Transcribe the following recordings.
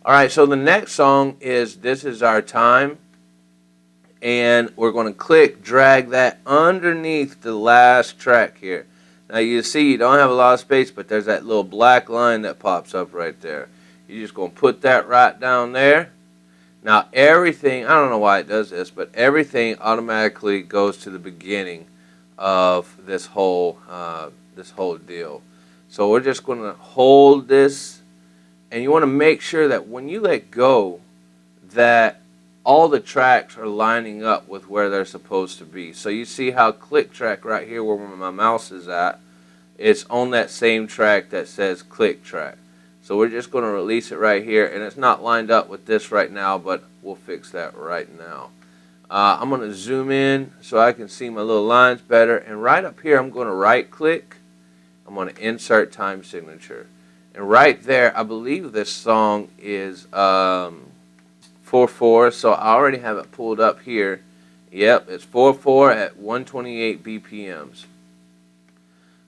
Alright, so the next song is This Is Our Time. And we're going to click, drag that underneath the last track here. Now you see you don't have a lot of space, but there's that little black line that pops up right there. You're just going to put that right down there. Now everything, I don't know why it does this, but everything automatically goes to the beginning of this whole deal. So we're just going to hold this, and you want to make sure that when you let go, that all the tracks are lining up with where they're supposed to be. So you see how click track right here where my mouse is at, it's on that same track that says click track. So we're just going to release it right here, and it's not lined up with this right now, but we'll fix that right now. I'm going to zoom in so I can see my little lines better, and right up here I'm going to right click. I'm going to insert time signature, and right there I believe this song is 4/4, so I already have it pulled up here. Yep, it's 4/4 at 128 BPMs.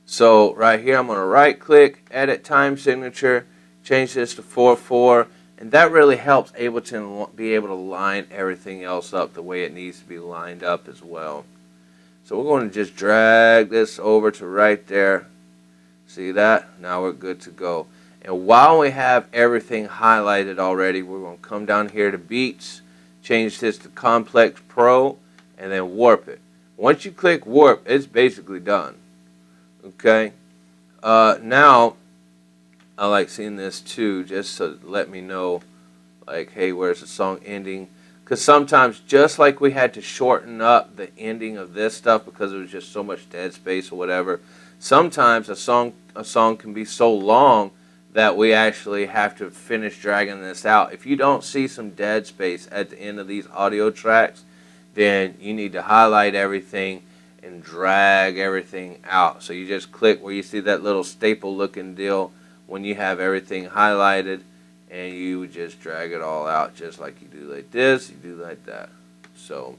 So right here I'm going to right click, edit time signature, change this to 4/4, and that really helps Ableton be able to line everything else up the way it needs to be lined up as well. So we're going to just drag this over to right there. See that? Now we're good to go. And while we have everything highlighted already, we're going to come down here to Beats, change this to Complex Pro, and then warp it. Once you click warp, it's basically done. Okay? Now, I like seeing this too, just to let me know, like, hey, where's the song ending? Because sometimes, just like we had to shorten up the ending of this stuff because it was just so much dead space or whatever, sometimes a song can be so long that we actually have to finish dragging this out. If you don't see some dead space at the end of these audio tracks, then you need to highlight everything and drag everything out. So you just click where you see that little staple looking deal when you have everything highlighted, and you just drag it all out just like you do like this, you do like that. So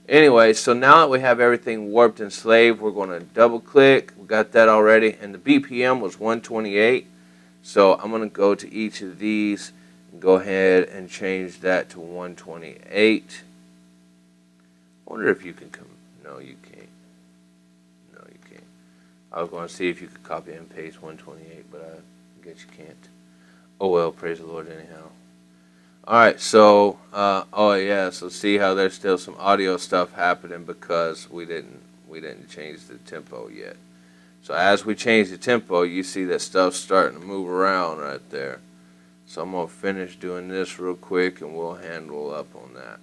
anyway, so now that we have everything warped and slaved, we're going to double click. We got that already, and the BPM was 128. So I'm going to go to each of these and go ahead and change that to 128. I wonder if you can come. No, you can't. No, you can't. I was going to see if you could copy and paste 128, but I guess you can't. Oh well, praise the Lord anyhow. Alright, so, oh yeah, so see how there's still some audio stuff happening because we didn't change the tempo yet. So as we change the tempo, you see that stuff's starting to move around right there. So I'm going to finish doing this real quick and we'll handle up on that.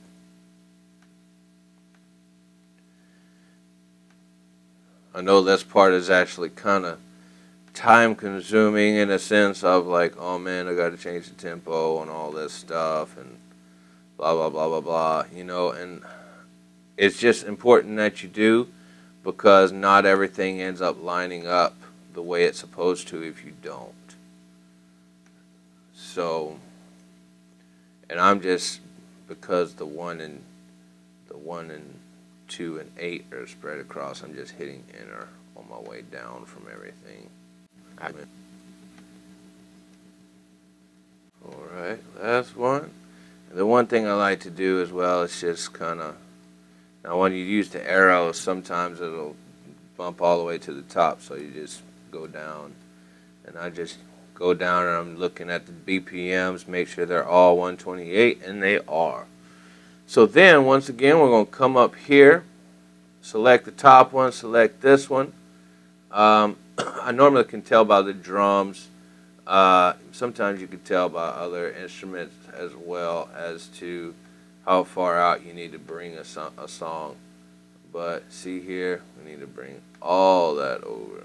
I know this part is actually kind of time consuming in a sense of like, oh man, I got to change the tempo and all this stuff and blah, blah, blah, blah, blah, you know, and it's just important that you do, because not everything ends up lining up the way it's supposed to if you don't. So, and I'm just, because the 1 and 2 and 8 are spread across, I'm just hitting enter on my way down from everything. Alright, last one. And the one thing I like to do as well is just kind of, now when you use the arrows, sometimes it'll bump all the way to the top, so you just go down. And I just go down and I'm looking at the BPMs, make sure they're all 128, and they are. So then, once again, we're going to come up here, select the top one, select this one. I normally can tell by the drums. Sometimes you can tell by other instruments as well as to how far out you need to bring a song. But see here, we need to bring all that over.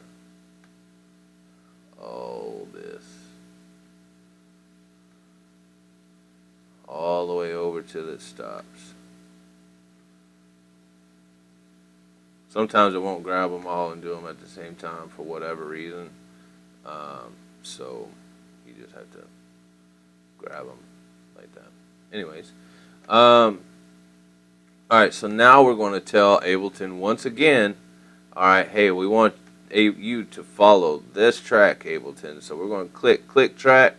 All this. All the way over till it stops. Sometimes it won't grab them all and do them at the same time for whatever reason. So you just have to grab them like that. Anyways. Alright, so now we're going to tell Ableton once again, alright, hey, we want you to follow this track, Ableton. So we're going to click track,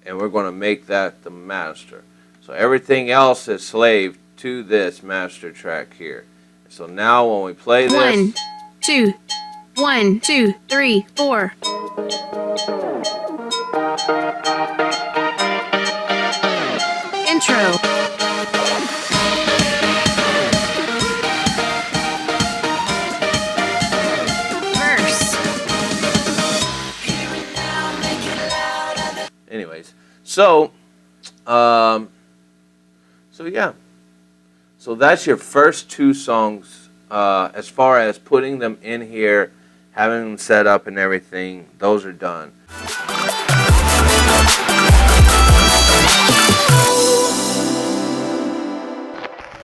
and we're going to make that the master. So everything else is slave to this master track here. So now when we play this, 1, 2, 1, 2, 3, 4. Intro. Verse. anyways, so yeah. So that's your first two songs. As far as putting them in here, having them set up and everything, those are done.